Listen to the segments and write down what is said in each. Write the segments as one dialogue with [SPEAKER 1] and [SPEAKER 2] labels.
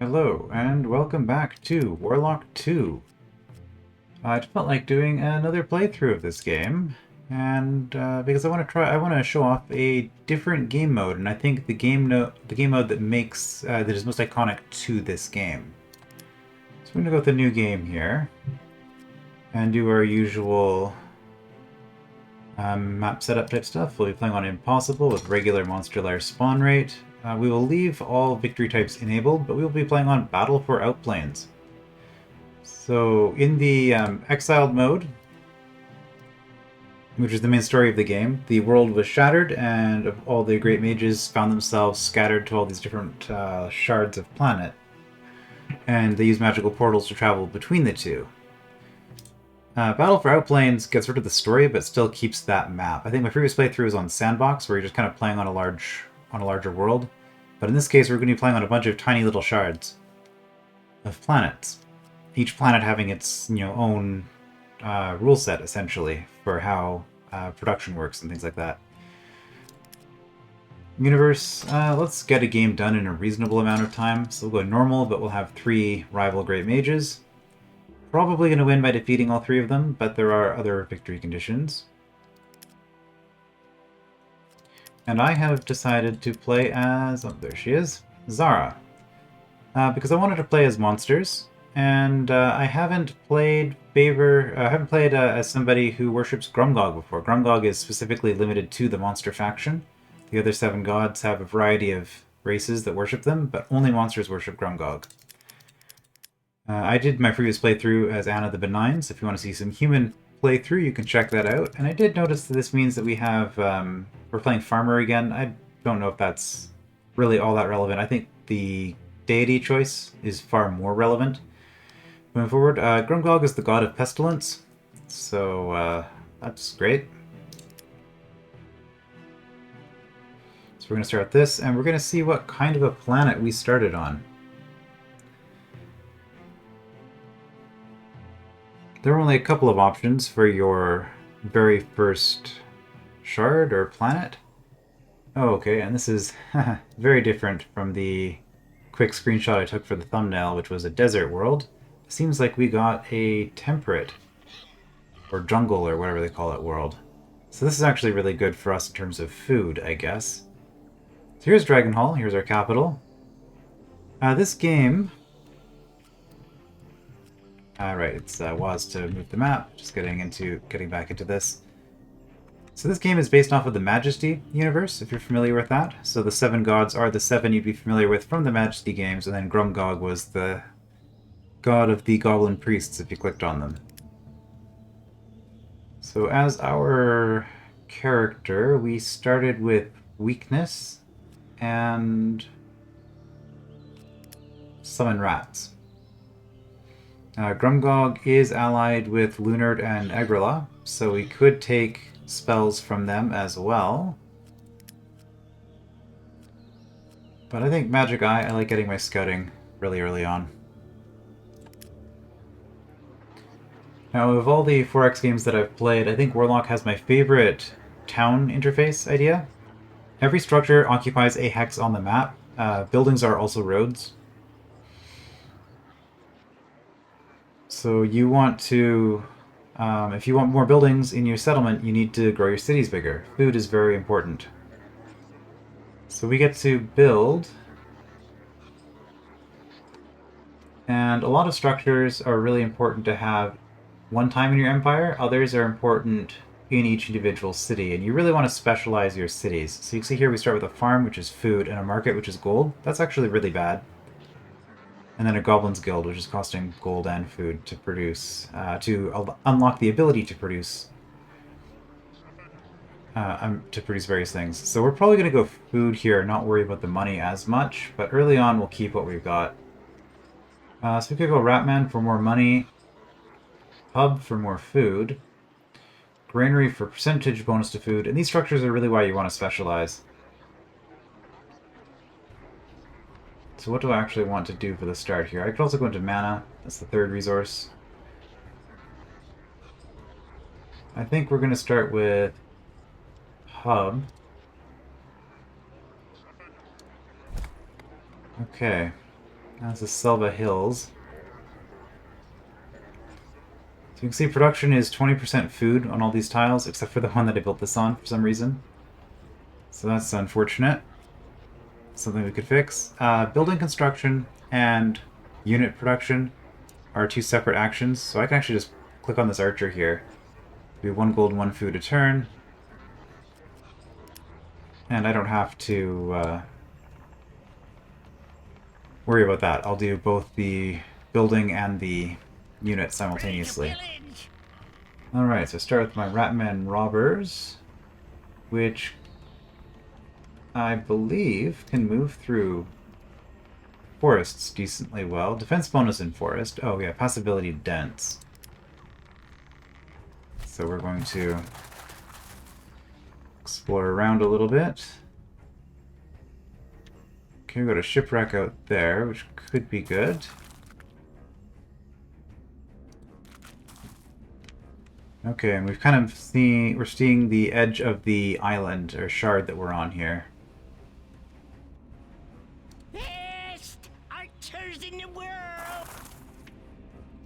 [SPEAKER 1] Hello, and welcome back to Warlock 2. I just felt like doing another playthrough of this game, and because I want to show off a different game mode, and I think the game mode that makes that is most iconic to this game. So we're gonna go with a new game here, and do our usual map setup type stuff. We'll be playing on Impossible with regular monster lair spawn rate. We will leave all victory types enabled, but we will be playing on Battle for Outplanes. So in the exiled mode, which is the main story of the game, the world was shattered and all the great mages found themselves scattered to all these different shards of planet. And they use magical portals to travel between the two. Battle for Outplanes gets rid of the story, but still keeps that map. I think my previous playthrough was on Sandbox, where you're just kind of playing on a larger world. But in this case, we're going to be playing on a bunch of tiny little shards of planets. Each planet having its own rule set, essentially, for how production works and things like that. Universe, let's get a game done in a reasonable amount of time. So we'll go normal, but we'll have 3 rival great mages. Probably going to win by defeating all 3 of them, but there are other victory conditions. And I have decided to play as... oh, there she is. Xara. Because I wanted to play as monsters, and I haven't played as somebody who worships Grum-Gog before. Grum-Gog is specifically limited to the monster faction. The other 7 gods have a variety of races that worship them, but only monsters worship Grum-Gog. I did my previous playthrough as Anna the Benign, so if you want to see some human playthrough, you can check that out. And I did notice that this means that we have... we're playing Farmer again. I don't know if that's really all that relevant. I think the deity choice is far more relevant. Moving forward, Grum-Gog is the God of Pestilence, so that's great. So we're going to start this, and we're going to see what kind of a planet we started on. There are only a couple of options for your very first shard or planet. Oh, okay, and this is very different from the quick screenshot I took for the thumbnail, which was a desert world. It seems like we got a temperate, or jungle, or whatever they call it, world. So this is actually really good for us in terms of food, I guess. So here's Dragon Hall, here's our capital. This game... right, it's was to move the map, just getting back into this. So this game is based off of the Majesty universe, if you're familiar with that. So the 7 gods are the 7 you'd be familiar with from the Majesty games, and then Grum-Gog was the god of the goblin priests if you clicked on them. So as our character, we started with weakness and summon rats. Grum-Gog is allied with Lunard and Agrila, so we could take spells from them as well. But I think Magic Eye, I like getting my scouting really early on. Now, of all the 4X games that I've played, I think Warlock has my favorite town interface idea. Every structure occupies a hex on the map. Buildings are also roads. So you want to... if you want more buildings in your settlement, you need to grow your cities bigger. Food is very important. So we get to build. And a lot of structures are really important to have one time in your empire. Others are important in each individual city. And you really want to specialize your cities. So you can see here we start with a farm, which is food, and a market, which is gold. That's actually really bad. And then a Goblin's Guild, which is costing gold and food to produce, to unlock the ability to produce various things. So we're probably going to go food here, not worry about the money as much, but early on we'll keep what we've got. So we could go Ratman for more money, Hub for more food, Granary for percentage bonus to food, and these structures are really why you want to specialize. So what do I actually want to do for the start here? I could also go into mana. That's the 3rd resource. I think we're going to start with Hub. Okay. That's the Selva Hills. So you can see production is 20% food on all these tiles, except for the one that I built this on for some reason. So that's unfortunate. Something we could fix. Building construction and unit production are two separate actions, so I can actually just click on this archer here. Do 1 gold, 1 food a turn. And I don't have to worry about that. I'll do both the building and the unit simultaneously. Alright, so start with my Ratman Robbers, which I believe can move through forests decently well. Defense bonus in forest. Oh yeah, possibility dense. So we're going to explore around a little bit. Okay, we got a shipwreck out there, which could be good. Okay, and we've kind of we're seeing the edge of the island, or shard that we're on here.
[SPEAKER 2] Best archers in the world.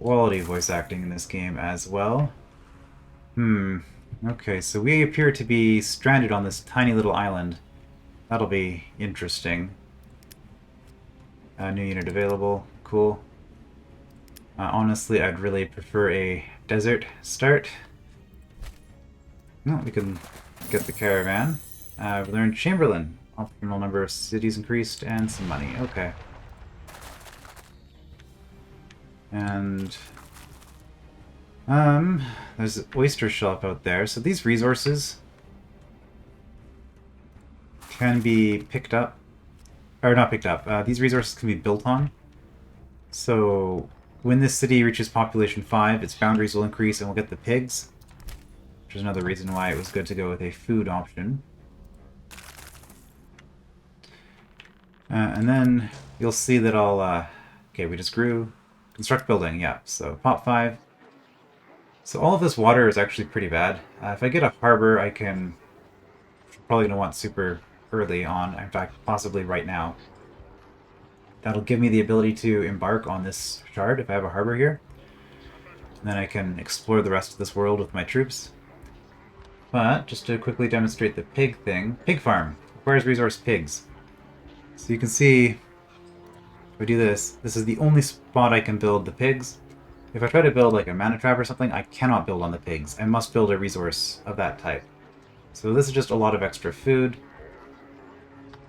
[SPEAKER 1] Quality voice acting in this game as well. Okay, so we appear to be stranded on this tiny little island. That'll be interesting. New unit available. Cool. Honestly, I'd really prefer a desert start. No, we can get the caravan. We learned Chamberlain. Optimal number of cities increased and some money. Okay. And there's an oyster shop out there. So these resources can be picked up, or not picked up. These resources can be built on. So when this city reaches population 5, its boundaries will increase and we'll get the pigs, which is another reason why it was good to go with a food option. And then you'll see that I'll, okay, we just grew. Construct building, yeah, so pop 5. So all of this water is actually pretty bad. If I get a harbor, I can... probably going to want super early on, in fact, possibly right now. That'll give me the ability to embark on this shard if I have a harbor here. And then I can explore the rest of this world with my troops. But, just to quickly demonstrate the pig thing, pig farm requires resource pigs. So you can see, if I do this, this is the only spot I can build the pigs. If I try to build like a mana trap or something, I cannot build on the pigs. I must build a resource of that type. So this is just a lot of extra food.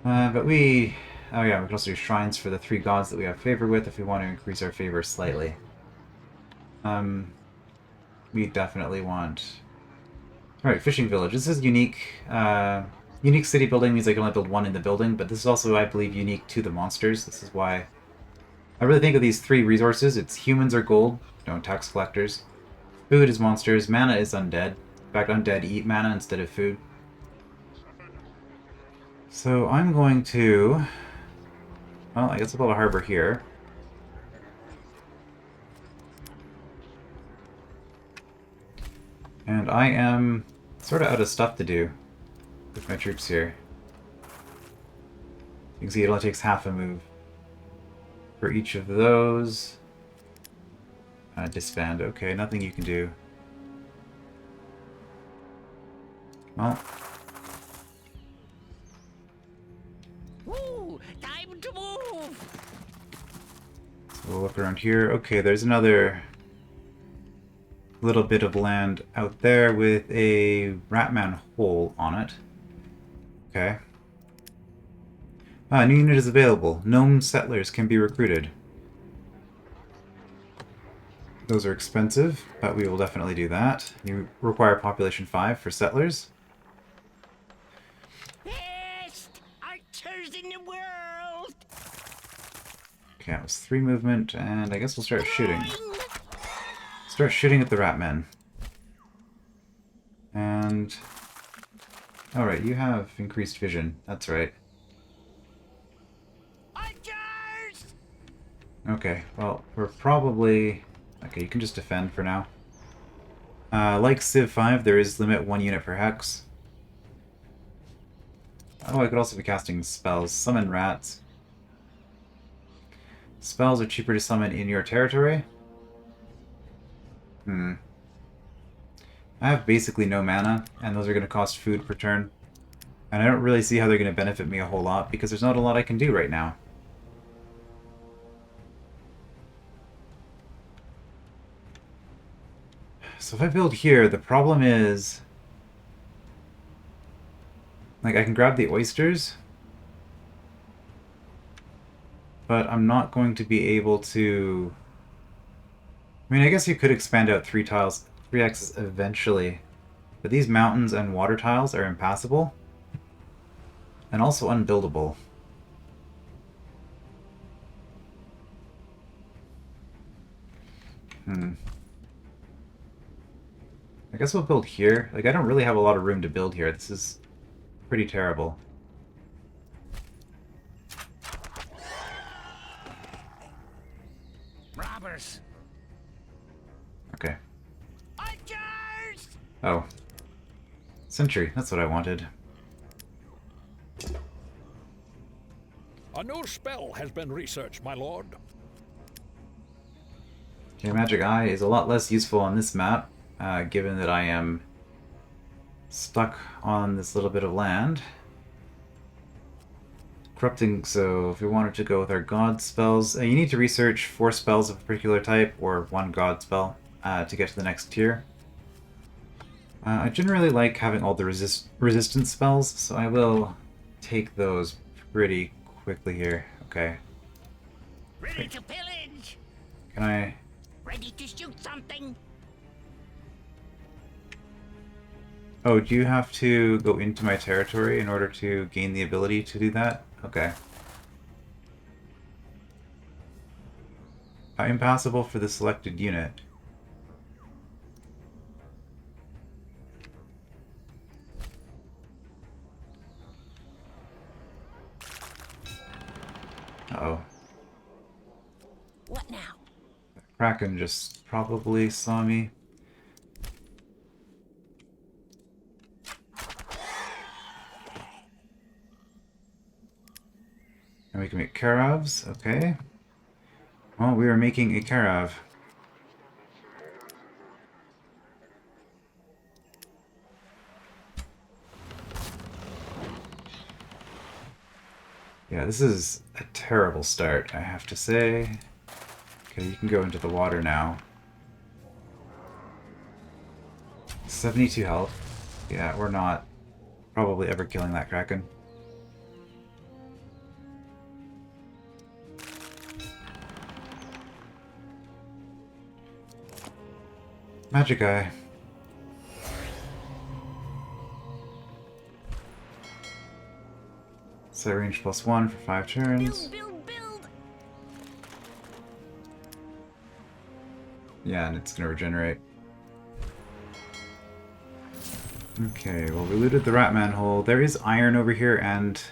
[SPEAKER 1] But we... oh yeah, we can also do shrines for the 3 gods that we have favor with if we want to increase our favor slightly. We definitely want... Alright, fishing village. This is unique. Unique city building means I can only build 1 in the building, but this is also, I believe, unique to the monsters. This is why I really think of these 3 resources. It's humans are gold, tax collectors. Food is monsters. Mana is undead. In fact, undead eat mana instead of food. So I'm going to... well, I guess I'll build a harbor here. And I am sort of out of stuff to do with my troops here. You can see it only takes half a move for each of those. Disband. Okay, nothing you can do. Well.
[SPEAKER 2] Ooh, time to move.
[SPEAKER 1] So we'll look around here. Okay, there's another little bit of land out there with a Ratman hole on it. Okay. New unit is available. Gnome settlers can be recruited. Those are expensive, but we will definitely do that. You require population 5 for settlers.
[SPEAKER 2] Best archers in the world.
[SPEAKER 1] Okay, that was 3 movement, and I guess we'll start shooting. Start shooting at the Ratmen. And... alright, you have increased vision. That's right.
[SPEAKER 2] Archers!
[SPEAKER 1] Okay, well, we're probably... okay, you can just defend for now. Like Civ 5, there is limit 1 unit per hex. Oh, I could also be casting spells. Summon rats. spells are cheaper to summon in your territory. I have basically no mana, and those are going to cost food per turn. And I don't really see how they're going to benefit me a whole lot, because there's not a lot I can do right now. So if I build here, the problem is... like, I can grab the oysters, but I'm not going to be able to... I mean, I guess you could expand out 3 tiles, 3 axes eventually, but these mountains and water tiles are impassable, and also unbuildable. I guess we'll build here. Like, I don't really have a lot of room to build here. This is pretty terrible.
[SPEAKER 2] Robbers.
[SPEAKER 1] Okay.
[SPEAKER 2] Archers!
[SPEAKER 1] Oh. Sentry, that's what I wanted.
[SPEAKER 3] A new spell has been researched, my lord.
[SPEAKER 1] Okay, Magic Eye is a lot less useful on this map, given that I am stuck on this little bit of land. Corrupting, so if we wanted to go with our god spells, you need to research 4 spells of a particular type, or 1 god spell, to get to the next tier. I generally like having all the resistance spells, so I will take those pretty quickly here. Okay.
[SPEAKER 2] Ready to pillage!
[SPEAKER 1] Can I...
[SPEAKER 2] Ready to shoot something!
[SPEAKER 1] Oh, do you have to go into my territory in order to gain the ability to do that? Okay. Impassable for the selected unit. Uh-oh.
[SPEAKER 2] What now?
[SPEAKER 1] Kraken just probably saw me. And we can make caravs, okay. Well, we are making a carav. Yeah, this is a terrible start, I have to say. Okay, you can go into the water now. 72 health. Yeah, we're not probably ever killing that Kraken. Magic Eye. Set range +1 for 5 turns.
[SPEAKER 2] Build!
[SPEAKER 1] Yeah, and it's gonna regenerate. Okay, well, we looted the rat manhole. There is iron over here and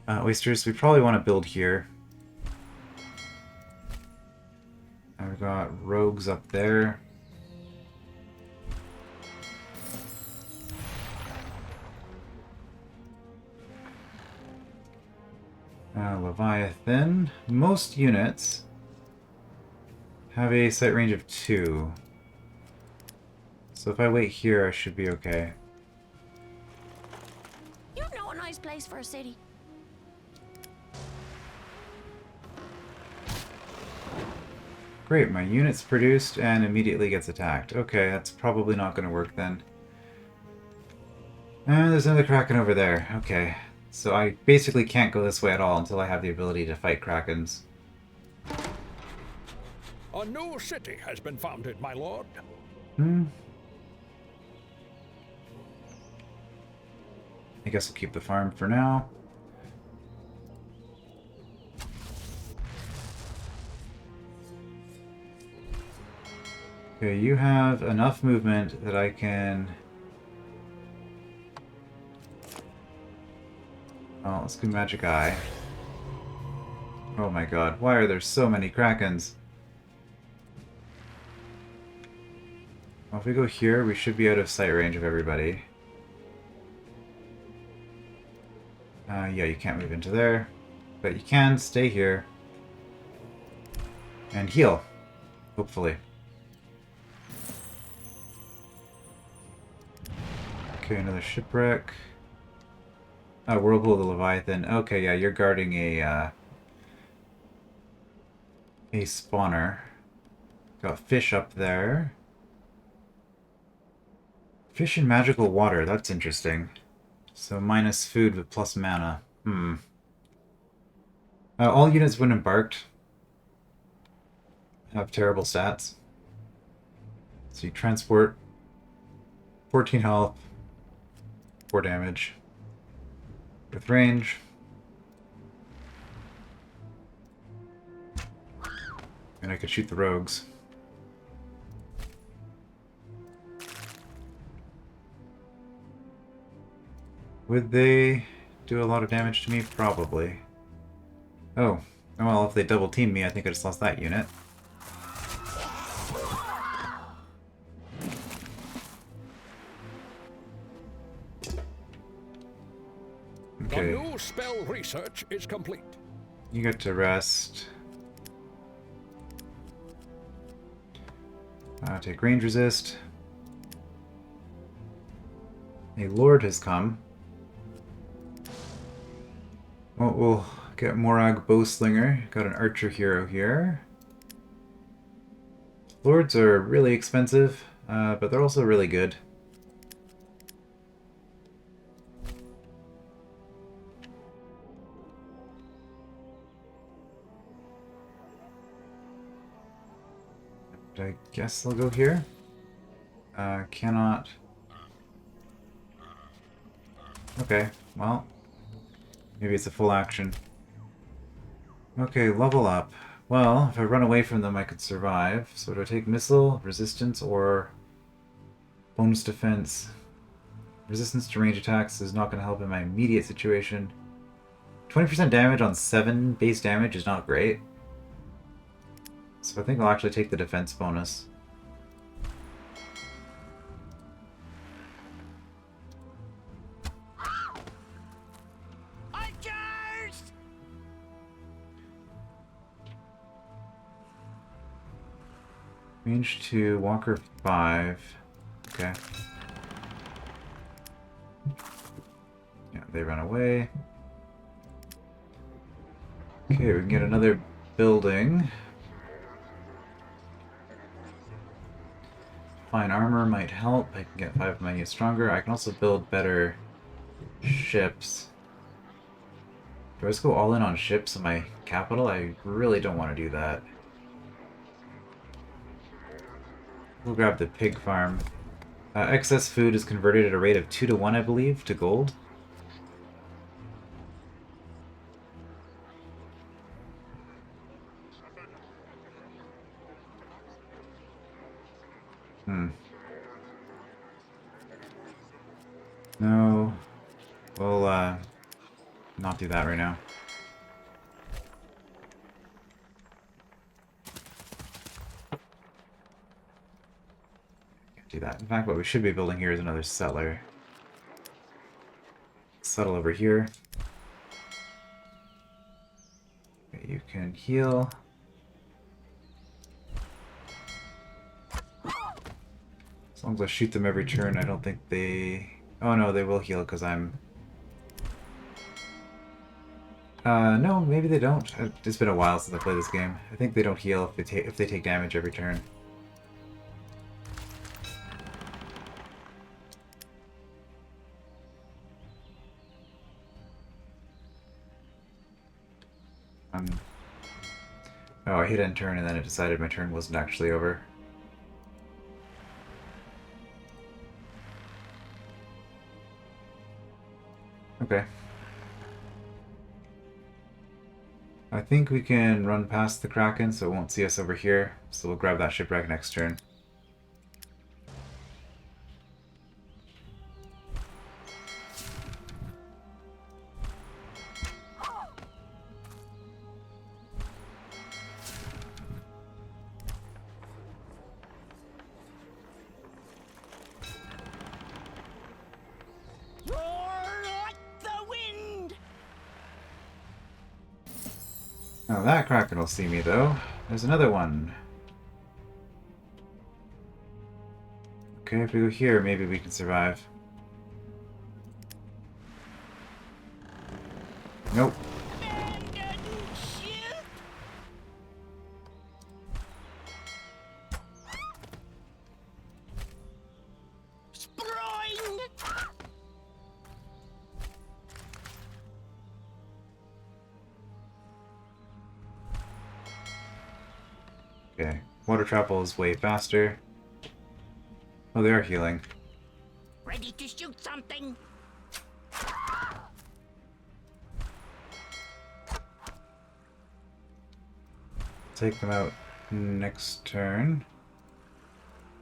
[SPEAKER 1] oysters. We probably want to build here. And we've got rogues up there. Leviathan. Most units have a sight range of 2. So if I wait here, I should be okay.
[SPEAKER 4] You know a nice place for a city.
[SPEAKER 1] Great, my unit's produced and immediately gets attacked. Okay, that's probably not going to work then. And there's another Kraken over there. Okay, so I basically can't go this way at all until I have the ability to fight Krakens.
[SPEAKER 3] A new city has been founded, my lord.
[SPEAKER 1] I guess I'll keep the farm for now. Okay, you have enough movement that I can... Oh, let's do Magic Eye. Oh my god, why are there so many Krakens? Well, if we go here, we should be out of sight range of everybody. Yeah, you can't move into there, but you can stay here. And heal, hopefully. Okay, another shipwreck. Oh, Whirlpool of the Leviathan. Okay, yeah, you're guarding a spawner. Got fish up there. Fish in magical water, that's interesting. So minus food with plus mana. All units when embarked have terrible stats. So you transport 14 health, 4 damage. With range. And I could shoot the rogues. Would they do a lot of damage to me? Probably. Oh. Well, if they double team me, I think I just lost that unit. Okay.
[SPEAKER 3] The new spell research is complete.
[SPEAKER 1] You get to rest. Take range resist. A lord has come. Well, we'll get Morag Bowslinger. Got an archer hero here. Lords are really expensive, but they're also really good. I guess I'll go here. Cannot. Okay, well, maybe it's a full action. Okay, level up. Well, if I run away from them, I could survive. So do I take missile, resistance, or bonus defense? Resistance to range attacks is not going to help in my immediate situation. 20% damage on 7 base damage is not great. So I think I'll actually take the defense bonus.
[SPEAKER 2] Archers!
[SPEAKER 1] Range 2, Walker 5. Okay. Yeah, they run away. Okay, we can get another building. Fine armor might help. I can get 5 of my units stronger. I can also build better ships. Do I just go all in on ships in my capital? I really don't want to do that. We'll grab the pig farm. Excess food is converted at a rate of 2 to 1, I believe, to gold. No. We'll, not do that right now. Can't do that. In fact, what we should be building here is another settler. Settle over here. Okay, you can heal. As long as I shoot them every turn, I don't think they... Oh no, they will heal because I'm... no, maybe they don't. It's been a while since I played this game. I think they don't heal if they take damage every turn. Oh, I hit end turn and then it decided my turn wasn't actually over. Okay. I think we can run past the kraken so it won't see us over here. So we'll grab that shipwreck next turn. Oh, that kraken will see me though. There's another one. Okay, if we go here, maybe we can survive. Nope. Okay, water travel is way faster. Oh, they are healing.
[SPEAKER 2] Ready to shoot something?
[SPEAKER 1] Take them out next turn.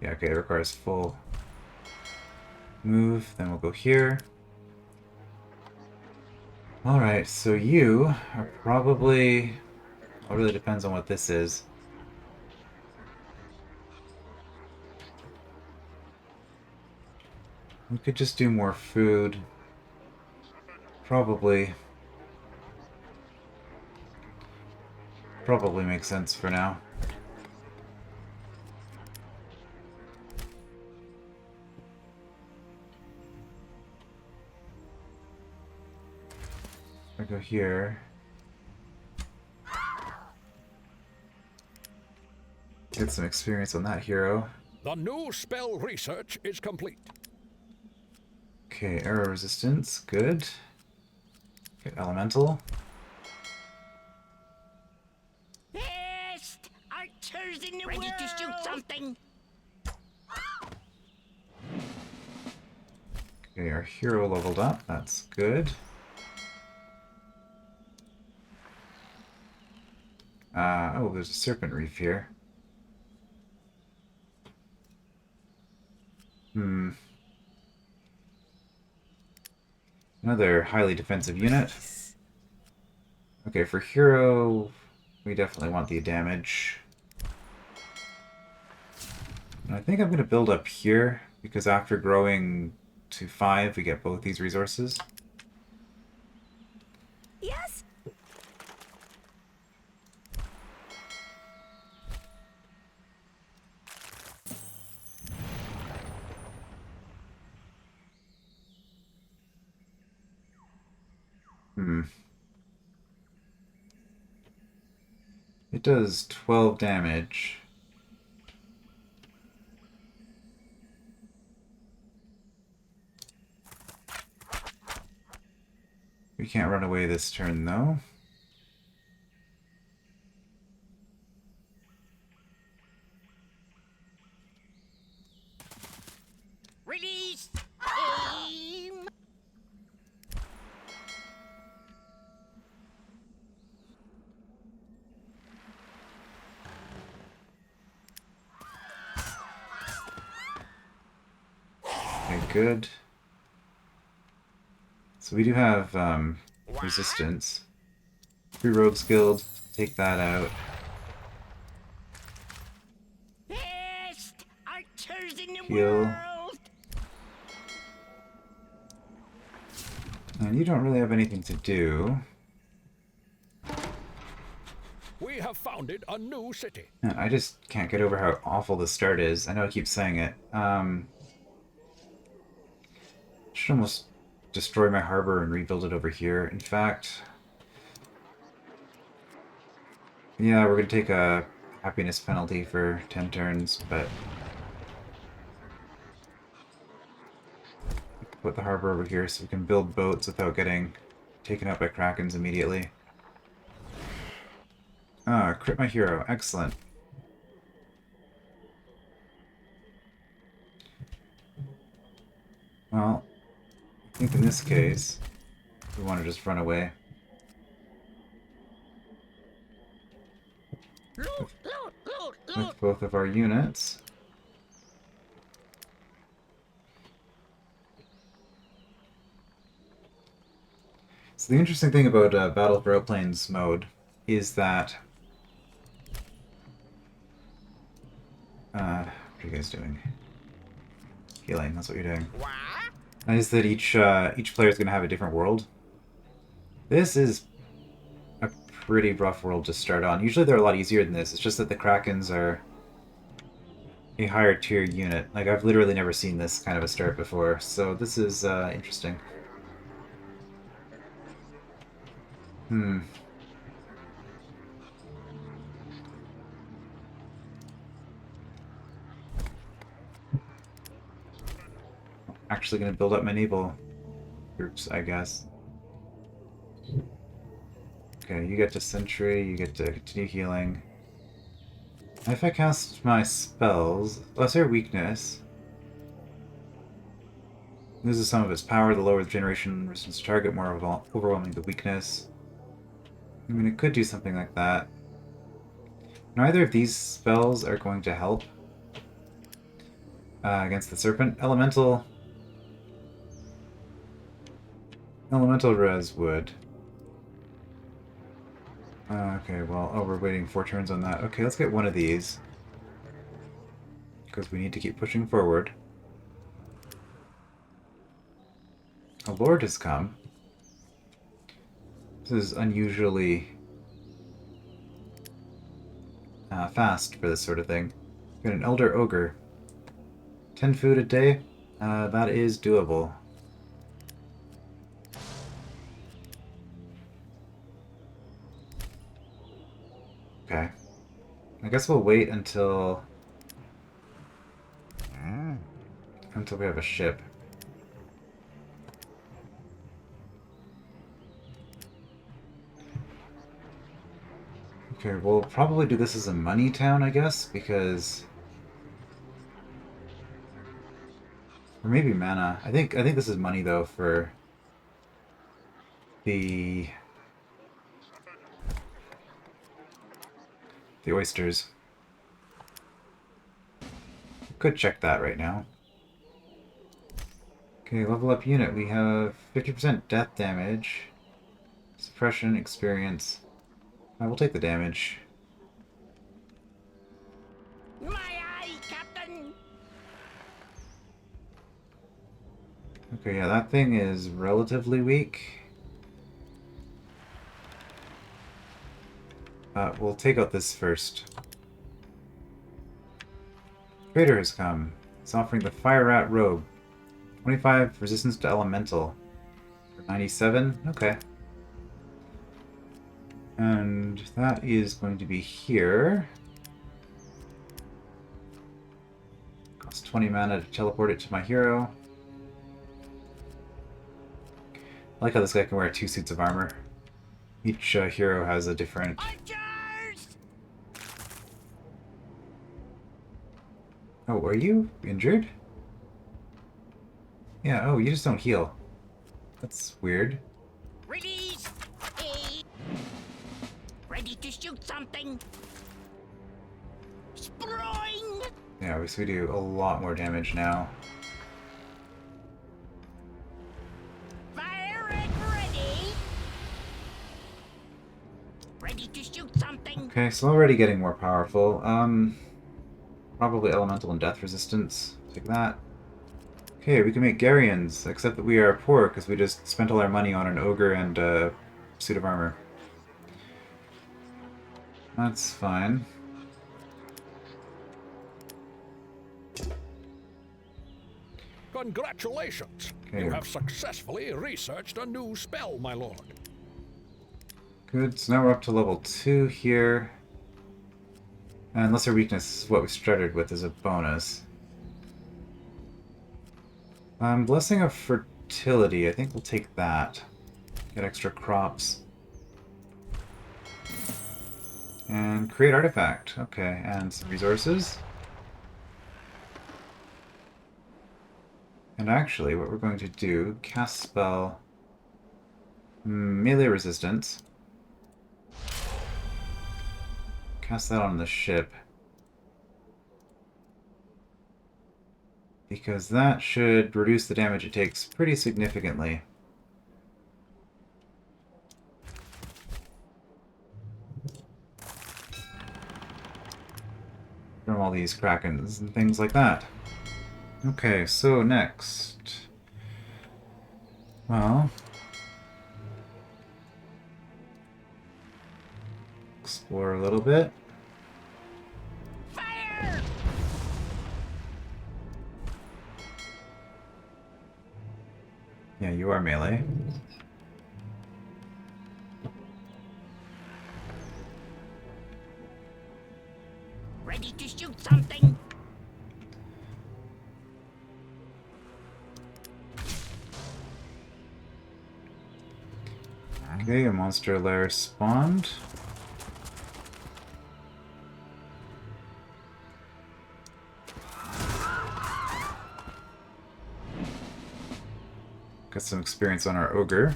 [SPEAKER 1] Yeah, okay, it requires full move. Then we'll go here. Alright, so you are probably... Well, it really depends on what this is. We could just do more food. Probably makes sense for now. I go here. Get some experience on that hero.
[SPEAKER 3] The new spell research is complete.
[SPEAKER 1] Okay, arrow resistance, good. Get elemental.
[SPEAKER 2] Best archers in the world. Ready to shoot something?
[SPEAKER 1] Okay, our hero leveled up, that's good. Oh, there's a serpent reef here. Another highly defensive unit. Okay, for hero, we definitely want the damage. And I think I'm going to build up here, because after growing to 5, we get both these resources.
[SPEAKER 4] Yes?
[SPEAKER 1] It does 12 damage. We can't run away this turn, though.
[SPEAKER 2] Release! Aim!
[SPEAKER 1] Okay, good. So we do have resistance. Free Rogue's Guild, take that out.
[SPEAKER 2] Best archers in the
[SPEAKER 1] Heal.
[SPEAKER 2] world.
[SPEAKER 1] And you don't really have anything to do.
[SPEAKER 3] We have founded a new city.
[SPEAKER 1] Man, I just can't get over how awful the start is. I know I keep saying it. Should almost destroy my harbor and rebuild it over here. In fact, yeah, we're gonna take a happiness penalty for 10 turns, but put the harbor over here so we can build boats without getting taken out by krakens immediately. Ah, crit my hero. Excellent. Well, I think in this case, we want to just run away. With both of our units. So the interesting thing about Battle for Outplanes mode is that... what are you guys doing? Healing, that's what you're doing.
[SPEAKER 2] What?
[SPEAKER 1] Is that each player is going to have a different world. This is a pretty rough world to start on. Usually they're a lot easier than this. It's just that the krakens are a higher tier unit. Like, I've literally never seen this kind of a start before, so this is interesting. Hmm. Actually gonna build up my naval groups, I guess. Okay, you get to sentry, you get to continue healing. If I cast my spells, lesser weakness loses some of its power, the lower the generation resistance to target, more overwhelming the weakness. I mean, it could do something like that. Neither of these spells are going to help against the serpent. Elemental res would. Okay, well, oh, we're waiting 4 turns on that. Okay, let's get one of these. Because we need to keep pushing forward. A lord has come. This is unusually fast for this sort of thing. Got an elder ogre. 10 food a day? That is doable. Okay. I guess we'll wait until we have a ship. Okay, we'll probably do this as a money town, I guess, because... Or maybe mana. I think this is money, though, for the oysters. Could check that right now. Okay, level up unit. We have 50% death damage, suppression, experience. I will take the damage.
[SPEAKER 2] My eye, Captain!
[SPEAKER 1] Okay, yeah, that thing is relatively weak. We'll take out this first. Trader has come. He's offering the Fire Rat Robe. 25 resistance to elemental. For 97? Okay. And that is going to be here. Costs 20 mana to teleport it to my hero. I like how this guy can wear 2 suits of armor. Each hero has a different...
[SPEAKER 2] Archers!
[SPEAKER 1] Oh, are you injured? Yeah, oh, you just don't heal. That's weird.
[SPEAKER 2] Release! Hey. Ready to shoot something? Sproing!
[SPEAKER 1] Yeah, so we do a lot more damage now.
[SPEAKER 2] Fire it ready! Ready to shoot something?
[SPEAKER 1] Okay, so already getting more powerful. Probably elemental and death resistance. Take that. Okay, we can make Garians, except that we are poor because we just spent all our money on an ogre and a suit of armor. That's fine.
[SPEAKER 3] Congratulations!
[SPEAKER 1] Okay.
[SPEAKER 3] You have successfully researched a new spell, my lord.
[SPEAKER 1] Good, so now we're up to level 2 here. And lesser weakness is what we started with as a bonus. Blessing of Fertility, I think we'll take that. Get extra crops. And create artifact. Okay, and some resources. And actually, what we're going to do, cast spell, melee resistance. Cast that on the ship. Because that should reduce the damage it takes pretty significantly. From all these krakens and things like that. Okay, so next. Well, explore a little bit.
[SPEAKER 2] Fire!
[SPEAKER 1] Yeah, you are melee.
[SPEAKER 2] Ready to shoot something?
[SPEAKER 1] Okay, a monster lair spawned. Got some experience on our ogre.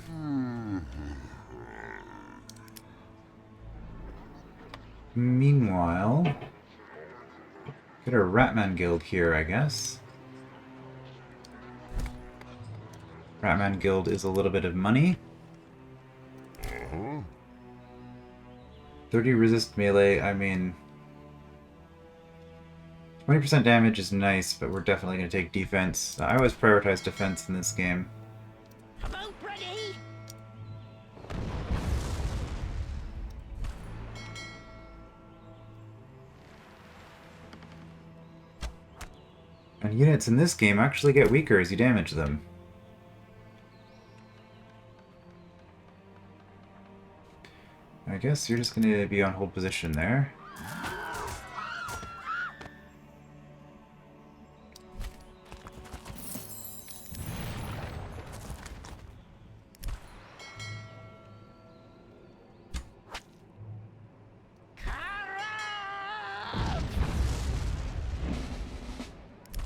[SPEAKER 1] Meanwhile, get a Ratman guild here, I guess. Ratman guild is a little bit of money. 30 resist melee, I mean... 20% damage is nice, but we're definitely going to take defense. I always prioritize defense in this game.
[SPEAKER 2] About ready?
[SPEAKER 1] And units in this game actually get weaker as you damage them. I guess you're just going to be on hold position there.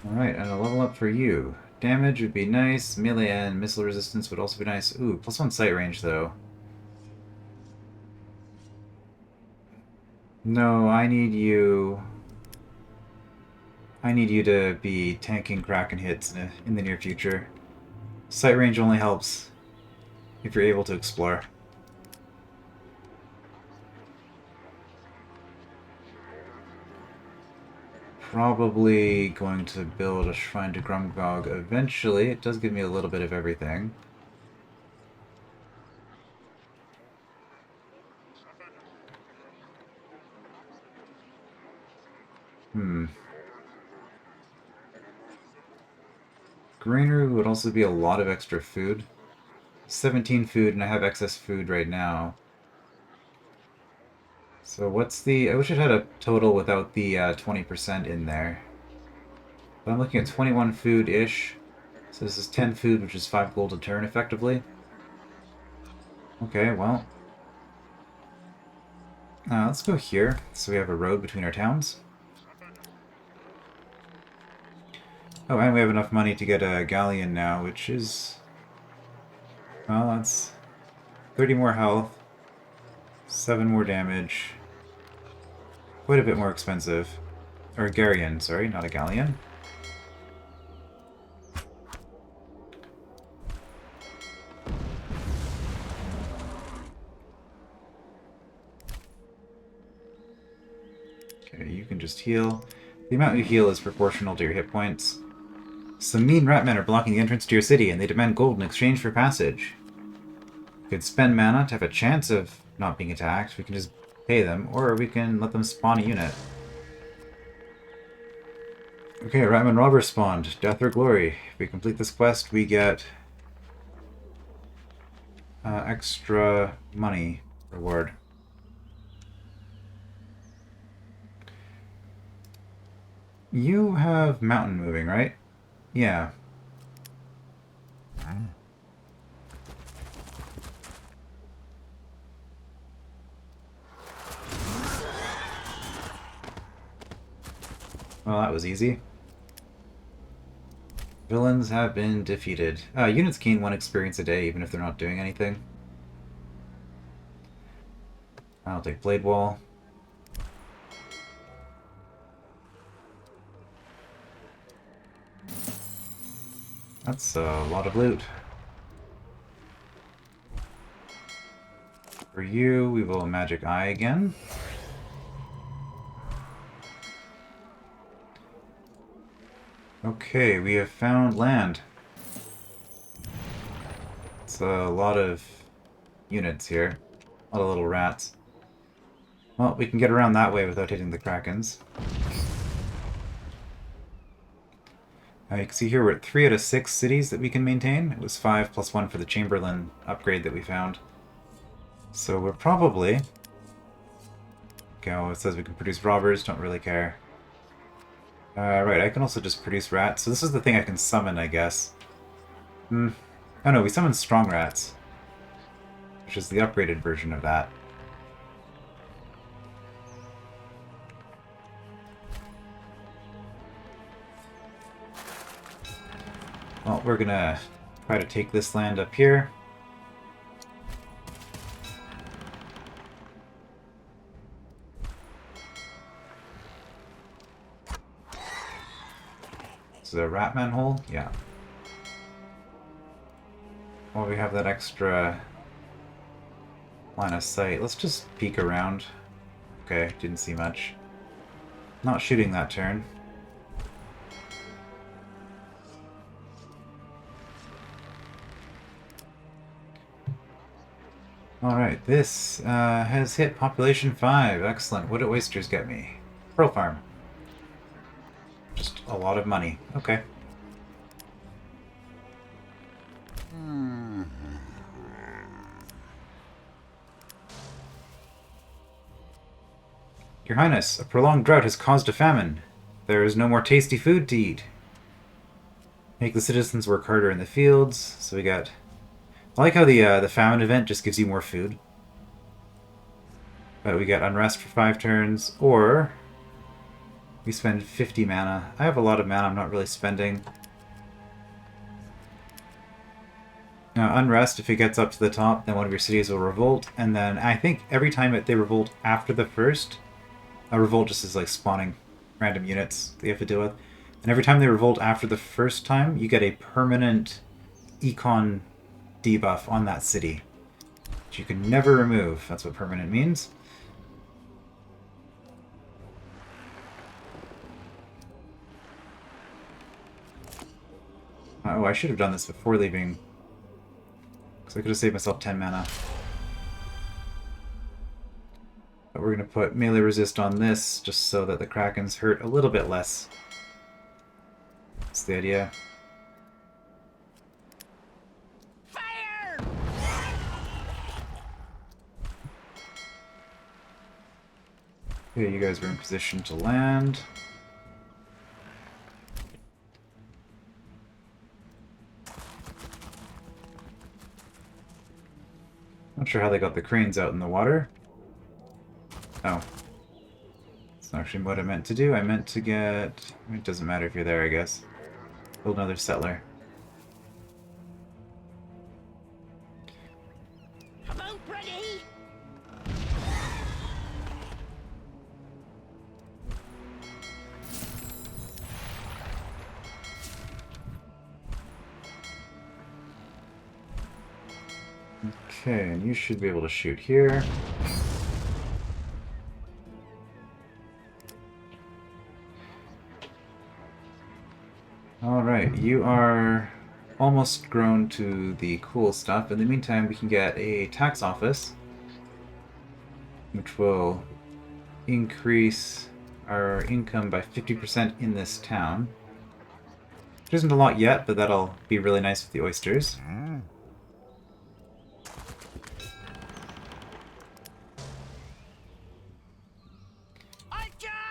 [SPEAKER 1] Alright, and a level up for you. Damage would be nice, melee and missile resistance would also be nice. Ooh, +1 sight range though. No, I need you... I need you to be tanking kraken hits in the near future. Sight range only helps if you're able to explore. Probably going to build a shrine to Grum-Gog eventually. It does give me a little bit of everything. Greenery would also be a lot of extra food. 17 food, and I have excess food right now. So what's the... I wish it had a total without the 20% in there. But I'm looking at 21 food-ish. So this is 10 food, which is 5 gold a turn, effectively. Okay, well... let's go here, so we have a road between our towns. Oh, and we have enough money to get a galleon now, which is... Well, that's 30 more health, 7 more damage. Quite a bit more expensive. Or a galleon, sorry, not a galleon. Okay, you can just heal. The amount you heal is proportional to your hit points. Some mean ratmen are blocking the entrance to your city, and they demand gold in exchange for passage. We could spend mana to have a chance of not being attacked. We can just pay them, or we can let them spawn a unit. Okay, ratman robber spawned. Death or glory. If we complete this quest, we get extra money reward. You have mountain moving, right? Yeah. Well, that was easy. Villains have been defeated. Units gain 1 experience a day, even if they're not doing anything. I'll take Blade Wall. That's a lot of loot. For you, we will Magic Eye again. Okay, we have found land. It's a lot of units here. A lot of little rats. Well, we can get around that way without hitting the krakens. You can see here we're at 3 out of 6 cities that we can maintain. It was 5 plus 1 for the Chamberlain upgrade that we found. So we're probably... Okay, well, it says we can produce robbers, don't really care. Right, I can also just produce rats. So this is the thing I can summon, I guess. Oh no, we summon strong rats. Which is the upgraded version of that. Well, we're gonna try to take this land up here. Is it a rat manhole? Yeah. Well, we have that extra line of sight. Let's just peek around. Okay, didn't see much. Not shooting that turn. Alright, this has hit population 5. Excellent. What do oysters get me? Pearl farm. Just a lot of money. Okay. Your Highness, a prolonged drought has caused a famine. There is no more tasty food to eat. Make the citizens work harder in the fields. So we got... I like how the famine event just gives you more food. But we got unrest for 5 turns, or we spend 50 mana. I have a lot of mana I'm not really spending. Now, unrest, if it gets up to the top, then one of your cities will revolt, and then I think every time they revolt after the first, a revolt just is like spawning random units that you have to deal with. And every time they revolt after the first time, you get a permanent econ debuff on that city, which you can never remove. That's what permanent means. Oh, I should have done this before leaving, because I could have saved myself 10 mana. But we're going to put melee resist on this, just so that the krakens hurt a little bit less. That's the idea.
[SPEAKER 2] Fire!
[SPEAKER 1] Okay, you guys are in position to land. Not sure how they got the cranes out in the water. Oh. That's not actually what I meant to do. I meant to get... It doesn't matter if you're there, I guess. Build another settler.
[SPEAKER 2] About ready?
[SPEAKER 1] Okay, and you should be able to shoot here. Alright, you are almost grown to the cool stuff. In the meantime, we can get a tax office, which will increase our income by 50% in this town. Which isn't a lot yet, but that'll be really nice with the oysters.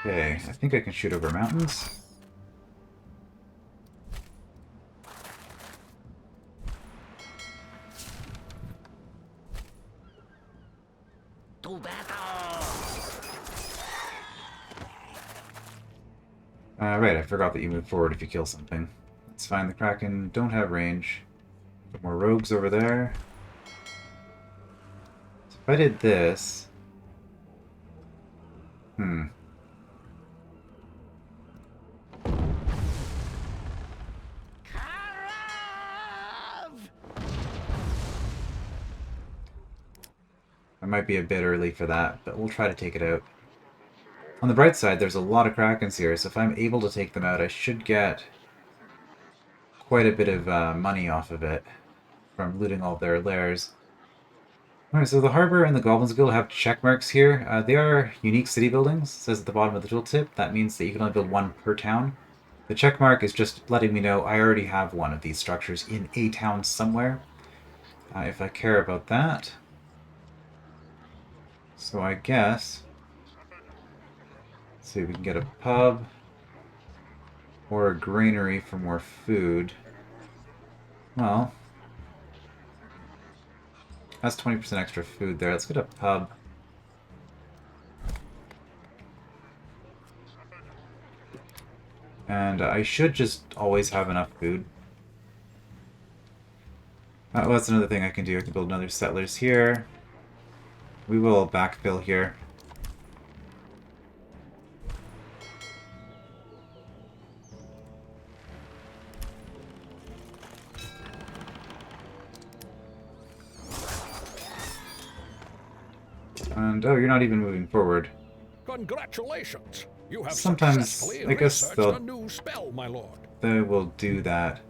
[SPEAKER 1] Okay, I think I can shoot over mountains.
[SPEAKER 2] To battle!
[SPEAKER 1] Right, I forgot that you move forward if you kill something. That's fine, the kraken don't have range. Put more rogues over there. So if I did this... I might be a bit early for that, but we'll try to take it out. On the bright side, there's a lot of krakens here, so if I'm able to take them out, I should get quite a bit of money off of it from looting all their lairs. Alright, so the Harbour and the Goblins Guild have check marks here. They are unique city buildings, it says at the bottom of the tooltip. That means that you can only build one per town. The check mark is just letting me know I already have one of these structures in a town somewhere, if I care about that. So I guess... let's see if we can get a pub or a granary for more food. Well, that's 20% extra food there. Let's get a pub. And I should just always have enough food. Well, that's another thing I can do. I can build another settlers here. We will backfill here. And, oh, you're not even moving forward.
[SPEAKER 3] Congratulations! You have
[SPEAKER 1] Sometimes,
[SPEAKER 3] successfully
[SPEAKER 1] I guess
[SPEAKER 3] researched a new spell, my lord.
[SPEAKER 1] they will do that.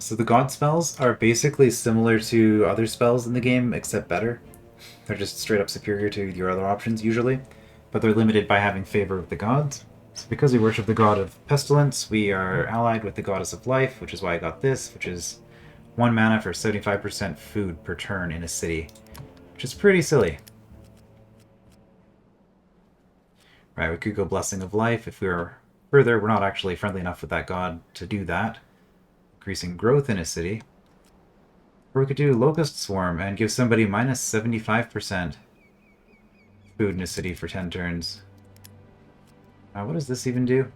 [SPEAKER 1] So the god spells are basically similar to other spells in the game, except better. They're just straight up superior to your other options, usually. But they're limited by having favor of the gods. So because we worship the God of Pestilence, we are allied with the Goddess of Life, which is why I got this, which is 1 mana for 75% food per turn in a city. Which is pretty silly. Right, we could go Blessing of Life if we were further. We're not actually friendly enough with that god to do that. Increasing growth in a city. Or we could do Locust Swarm and give somebody minus 75% food in a city for 10 turns. What does this even do?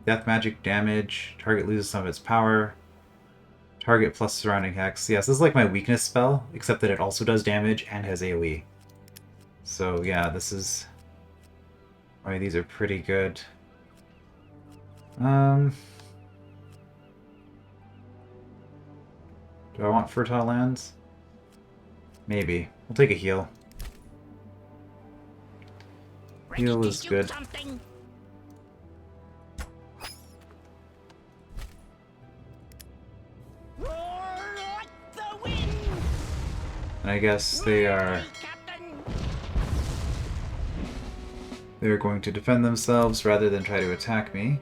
[SPEAKER 1] Death magic damage. Target loses some of its power. Target plus surrounding hex. Yes, this is like my weakness spell, except that it also does damage and has AoE. So yeah, this is... why these are pretty good. Do I want fertile lands? Maybe. We'll take a heal. Heal is good.
[SPEAKER 2] Something? Roar like the wind.
[SPEAKER 1] And I guess they are...
[SPEAKER 2] Captain.
[SPEAKER 1] they're going to defend themselves rather than try to attack me.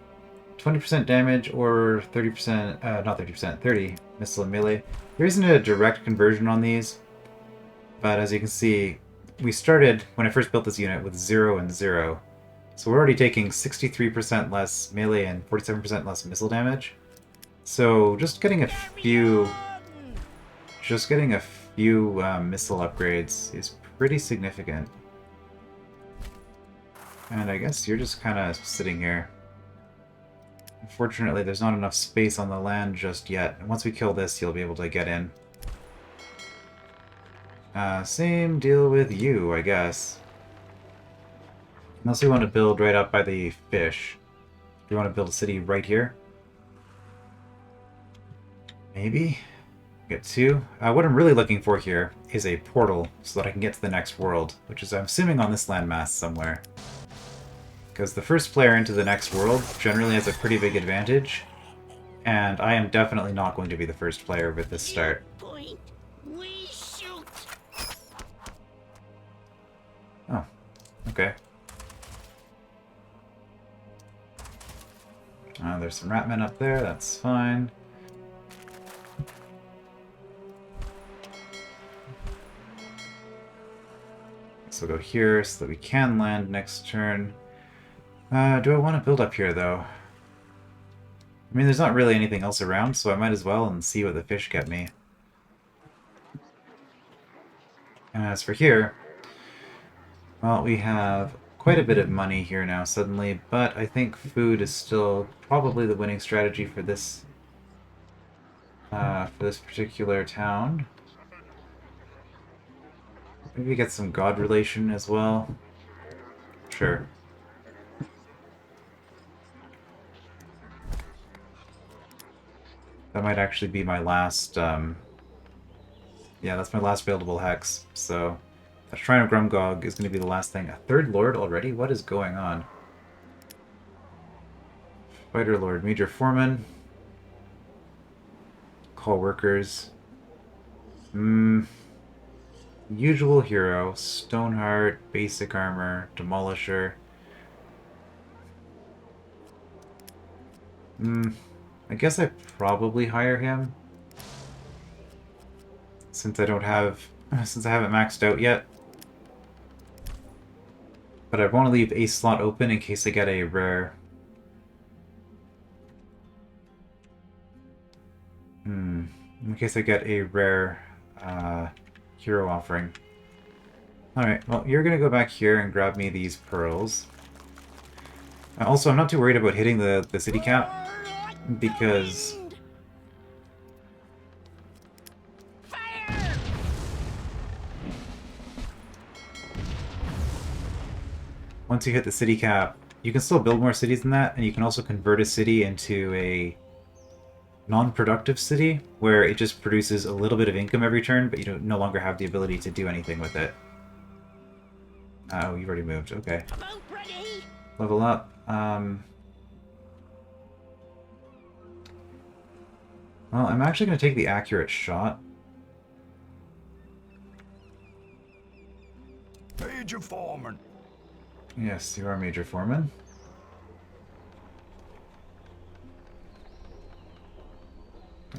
[SPEAKER 1] 20% damage or 30%, not 30%, 30 missile and melee. There isn't a direct conversion on these, but as you can see, we started, when I first built this unit, with 0 and 0. So we're already taking 63% less melee and 47% less missile damage. So just getting a few missile upgrades is pretty significant. And I guess you're just kind of sitting here. Unfortunately, there's not enough space on the land just yet. And once we kill this, you'll be able to get in. Same deal with you, I guess. Unless we want to build right up by the fish. Do we want to build a city right here? Maybe? Get 2. What I'm really looking for here is a portal so that I can get to the next world, which is, I'm assuming, on this landmass somewhere. Because the first player into the next world generally has a pretty big advantage, and I am definitely not going to be the first player with this start.
[SPEAKER 2] Point. We shoot.
[SPEAKER 1] Oh, okay. There's some ratmen up there, that's fine. So we'll go here so that we can land next turn. Do I want to build up here, though? I mean, there's not really anything else around, so I might as well and see what the fish get me. And as for here, well, we have quite a bit of money here now suddenly, but I think food is still probably the winning strategy for this particular town. Maybe get some god relation as well. Sure. That might actually be my last, yeah, that's my last buildable hex, so... that Shrine of Grum-Gog is going to be the last thing. A third lord already? What is going on? Fighter Lord, Major Foreman. Call workers. Usual hero, Stoneheart, basic armor, demolisher. I guess I probably hire him. Since I don't have... since I haven't maxed out yet. But I want to leave a slot open in case I get a rare. In case I get a rare hero offering. Alright, well, you're gonna go back here and grab me these pearls. Also, I'm not too worried about hitting the city cap, because...
[SPEAKER 2] Fire!
[SPEAKER 1] once you hit the city cap, you can still build more cities than that, and you can also convert a city into a non-productive city, where it just produces a little bit of income every turn, but you don't no longer have the ability to do anything with it. Oh, you've already moved. Okay.
[SPEAKER 2] About ready?
[SPEAKER 1] Level up. Well, I'm actually going to take the accurate shot.
[SPEAKER 3] Major Foreman.
[SPEAKER 1] Yes, you are Major Foreman.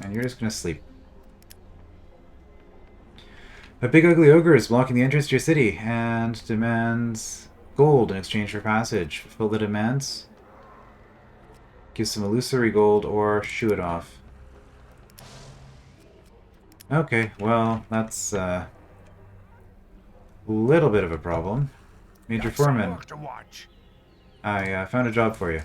[SPEAKER 1] And you're just going to sleep. A big ugly ogre is blocking the entrance to your city and demands gold in exchange for passage. Fulfill the demands. Give some illusory gold or shoo it off. Okay, well, that's a little bit of a problem. Major
[SPEAKER 3] Got some
[SPEAKER 1] Foreman,
[SPEAKER 3] work to watch.
[SPEAKER 1] I found a job for you.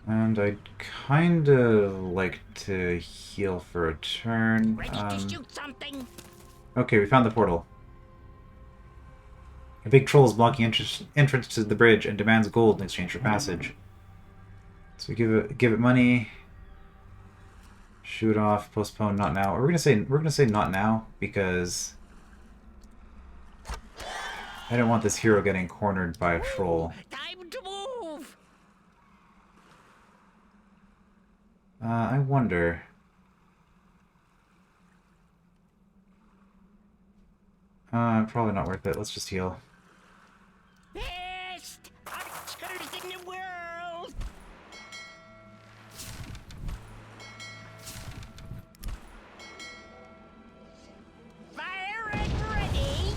[SPEAKER 1] And I'd kind of like to heal for a turn.
[SPEAKER 2] Ready to shoot something?
[SPEAKER 1] Okay, we found the portal. A big troll is blocking entrance to the bridge and demands gold in exchange for passage. So we give it money. Shoot off, postpone, not now. Or we're gonna say not now because I don't want this hero getting cornered by a troll.
[SPEAKER 2] Time to move!
[SPEAKER 1] I wonder. Probably not worth it. Let's just heal.
[SPEAKER 2] Best archers in the world! Fire and ready!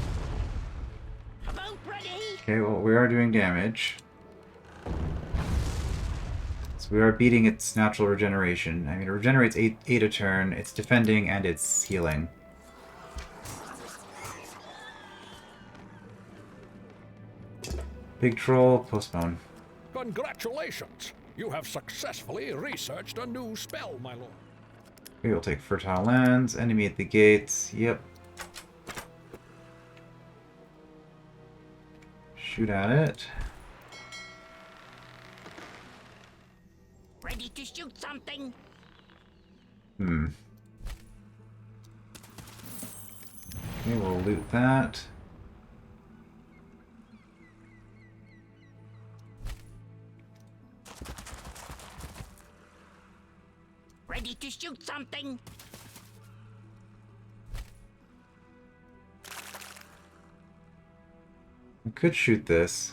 [SPEAKER 2] About ready?
[SPEAKER 1] Okay, well, we are doing damage. So we are beating its natural regeneration. I mean, it regenerates 8 a turn, it's defending, and it's healing. Big troll, postpone.
[SPEAKER 3] Congratulations. You have successfully researched a new spell, my lord.
[SPEAKER 1] We will take fertile lands, enemy at the gates, yep. Shoot at it.
[SPEAKER 2] Ready to shoot something?
[SPEAKER 1] Okay, we'll loot that.
[SPEAKER 2] Ready to shoot something?
[SPEAKER 1] I could shoot this.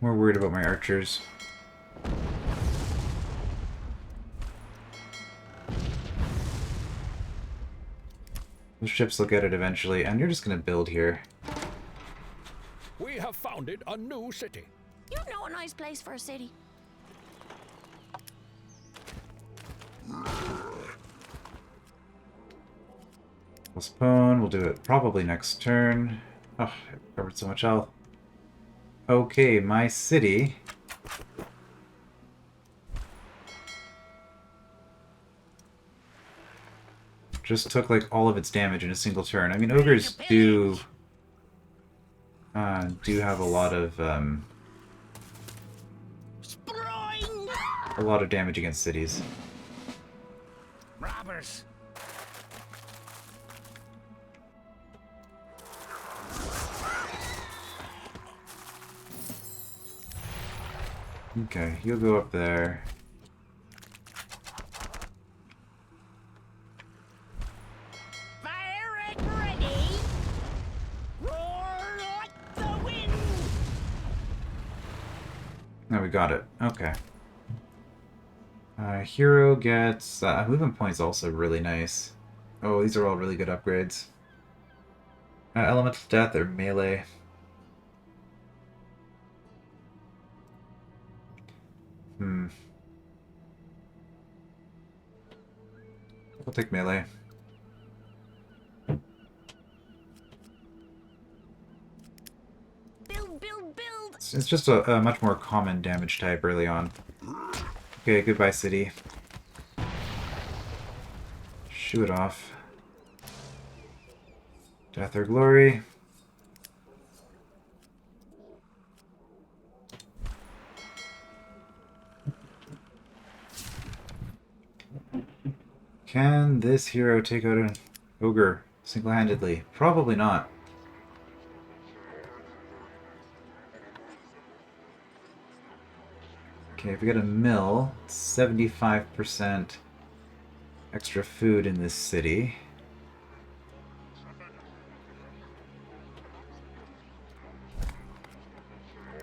[SPEAKER 1] More worried about my archers. The ships will get it eventually, and you're just gonna build here.
[SPEAKER 3] We have founded a new city.
[SPEAKER 4] You know a nice place for a city.
[SPEAKER 1] Postpone, we'll do it probably next turn. Oh, I covered so much health. Okay, my city. Just took like all of its damage in a single turn. I mean, ogres do have a lot of
[SPEAKER 2] Sproing!
[SPEAKER 1] damage against cities.
[SPEAKER 2] Robbers!
[SPEAKER 1] Okay, you'll go up there.
[SPEAKER 2] Fire it ready. Roar like the wind.
[SPEAKER 1] No, we got it. Okay. Hero gets... movement points also really nice. Oh, these are all really good upgrades. Elemental Death or Melee. I'll take Melee.
[SPEAKER 4] Build, build, build.
[SPEAKER 1] It's just a much more common damage type early on. Okay, goodbye city. Shoo it off. Death or glory. Can this hero take out an ogre single-handedly? Probably not. Okay, if we get a mill, 75% extra food in this city.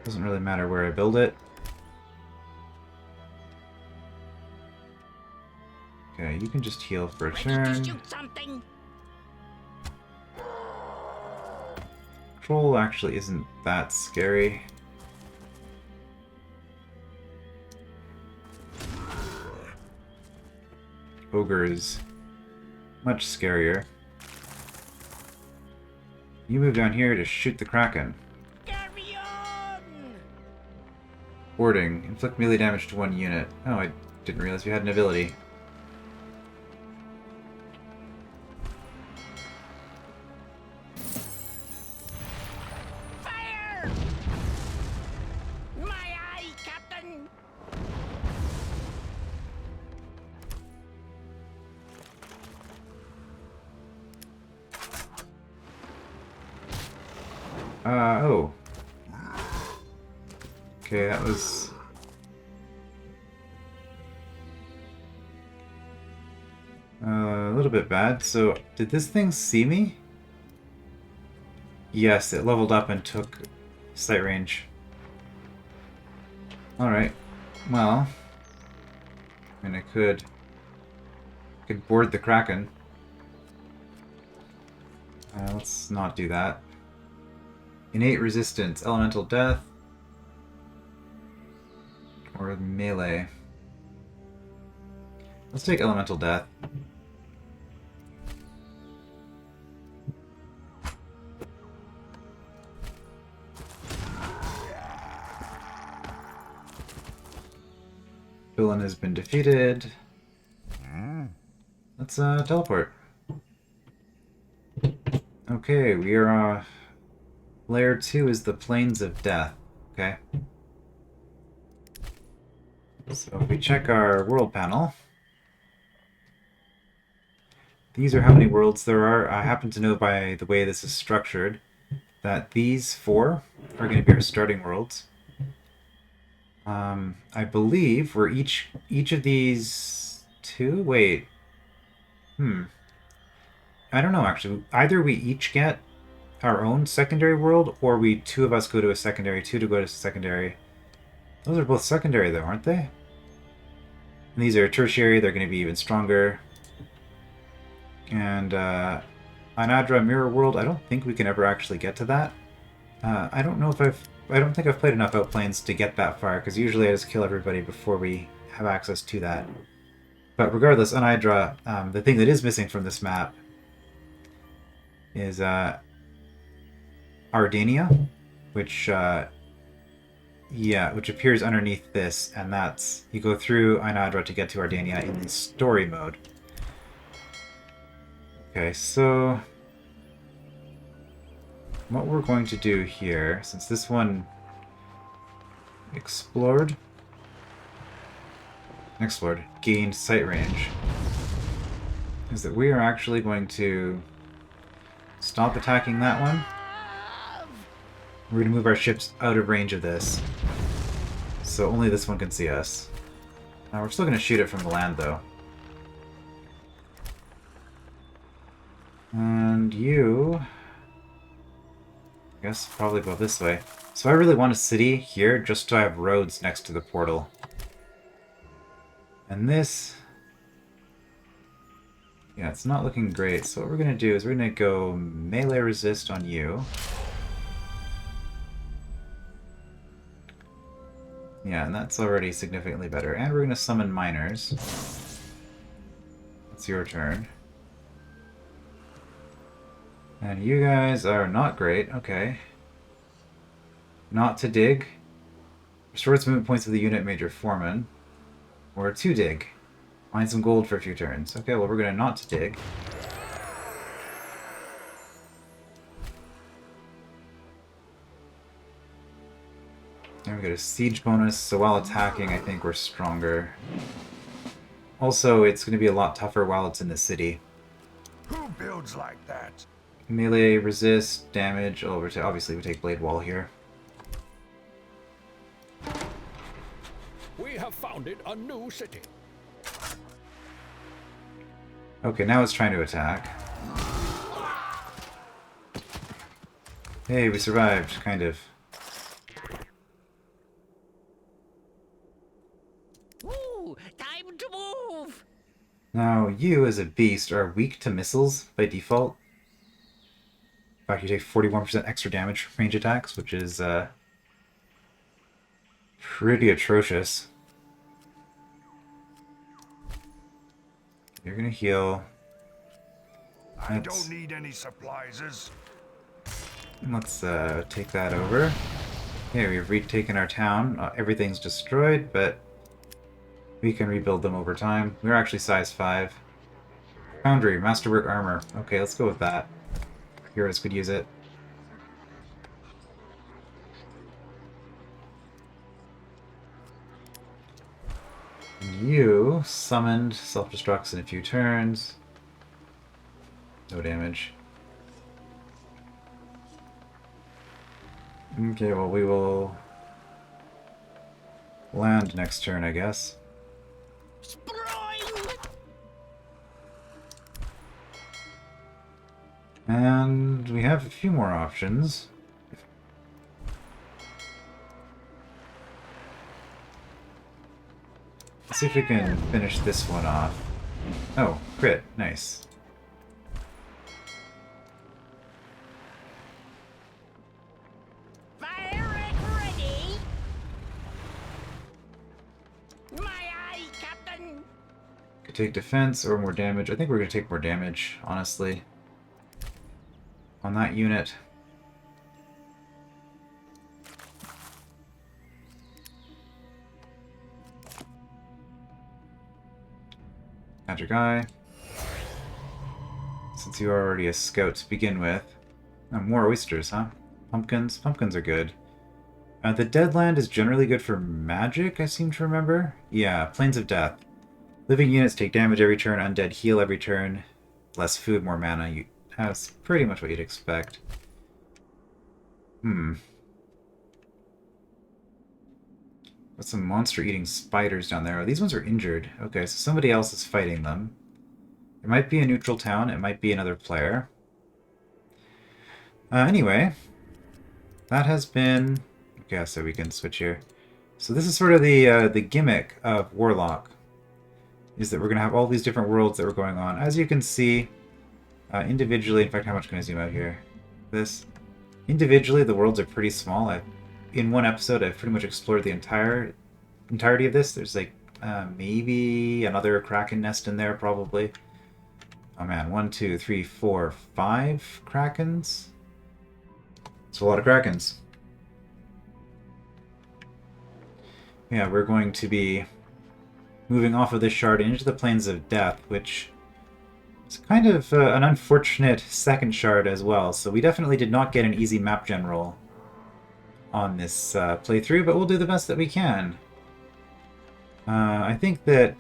[SPEAKER 1] Doesn't really matter where I build it. Okay, you can just heal for a
[SPEAKER 2] Ready to
[SPEAKER 1] turn.
[SPEAKER 2] shoot something.
[SPEAKER 1] Troll actually isn't that scary. Ogre is much scarier. You move down here to shoot the kraken.
[SPEAKER 2] Carry on.
[SPEAKER 1] Warding. Inflict melee damage to one unit. Oh, I didn't realize you had an ability.
[SPEAKER 2] Fire. My eye, Captain.
[SPEAKER 1] Oh. Okay, that was... a little bit bad. So, did this thing see me? Yes, it leveled up and took sight range. Alright. Well... I mean, I could board the kraken. Let's not do that. Innate resistance, elemental death, or melee. Let's take elemental death. Villain has been defeated. Let's teleport. Okay, we are Layer 2 is the Plains of Death. Okay. So if we check our world panel, these are how many worlds there are. I happen to know by the way this is structured that these 4 are going to be our starting worlds. I believe we're each of these 2? Wait. I don't know actually. Either we each get our own secondary world, or we 2 of us go to a secondary, 2 to go to a secondary. Those are both secondary though, aren't they? And these are tertiary, they're going to be even stronger. And Anadra Mirror World, I don't think we can ever actually get to that. I don't know if I don't think I've played enough Outplanes to get that far, because usually I just kill everybody before we have access to that. But regardless, Anadra, the thing that is missing from this map is Ardania, which which appears underneath this, and that's you go through Ainadra to get to Ardania in the story mode. Okay, so what we're going to do here, since this one gained sight range, is that we are actually going to stop attacking that one. We're going to move our ships out of range of this. So only this one can see us. We're still going to shoot it from the land, though. And you... I guess probably go this way. So I really want a city here just to have roads next to the portal. And this... yeah, it's not looking great. So what we're going to do is we're going to go melee resist on you. Yeah, and that's already significantly better. And we're going to summon miners. It's your turn. And you guys are not great. Okay. Not to dig. Restores movement points of the unit major foreman. Or to dig. Find some gold for a few turns. Okay, well we're going to not to dig. And we get a siege bonus, so while attacking I think we're stronger. Also, it's going to be a lot tougher while it's in the city.
[SPEAKER 5] Who builds like that?
[SPEAKER 1] Melee, resist, damage, obviously we take Blade Wall here.
[SPEAKER 3] We have founded a new city.
[SPEAKER 1] Okay, now it's trying to attack. Hey, we survived, kind of.
[SPEAKER 2] Ooh, time to move.
[SPEAKER 1] Now, you as a beast are weak to missiles by default. In fact, you take 41% extra damage from range attacks, which is pretty atrocious. You're gonna heal.
[SPEAKER 5] I don't need any supplies.
[SPEAKER 1] Let's take that over. Okay, we've retaken our town. Everything's destroyed, but we can rebuild them over time. We're actually size 5. Foundry, Masterwork Armor. Okay, let's go with that. Heroes could use it. You summoned self-destructs in a few turns. No damage. Okay, well we will land next turn, I guess.
[SPEAKER 2] Sproing.
[SPEAKER 1] And we have a few more options. Let's see if we can finish this one off. Oh, crit. Nice.
[SPEAKER 2] Fire ready. My eye, Captain.
[SPEAKER 1] Could take defense or more damage. I think we're going to take more damage, honestly. On that unit. Magic Eye. Since you are already a scout to begin with. Oh, more oysters, huh? Pumpkins? Pumpkins are good. The Deadland is generally good for magic, I seem to remember. Yeah, Plains of Death. Living units take damage every turn, undead heal every turn. Less food, more mana. That's pretty much what you'd expect. Got some monster-eating spiders down there. Oh, these ones are injured. Okay, so somebody else is fighting them. It might be a neutral town. It might be another player. Anyway, that has been... okay, so we can switch here. So this is sort of the gimmick of Warlock, is that we're going to have all these different worlds that are going on. As you can see, individually... in fact, how much can I zoom out here? This. Individually, the worlds are pretty small. In one episode, I've pretty much explored the entirety of this. There's like maybe another kraken nest in there, probably. Oh man, 1, 2, 3, 4, 5 krakens. It's a lot of krakens. Yeah, we're going to be moving off of this shard into the Plains of Death, which is kind of an unfortunate second shard as well. So we definitely did not get an easy map general on this playthrough, but we'll do the best that we can. I think that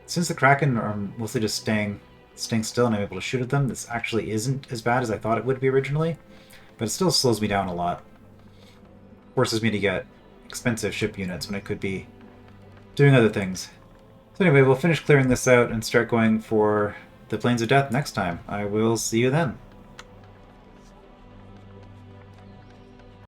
[SPEAKER 1] since the kraken are mostly just staying still and I'm able to shoot at them, this actually isn't as bad as I thought it would be originally, but it still slows me down a lot. Forces me to get expensive ship units when I could be doing other things. So anyway, we'll finish clearing this out and start going for the Plains of Death next time. I will see you then.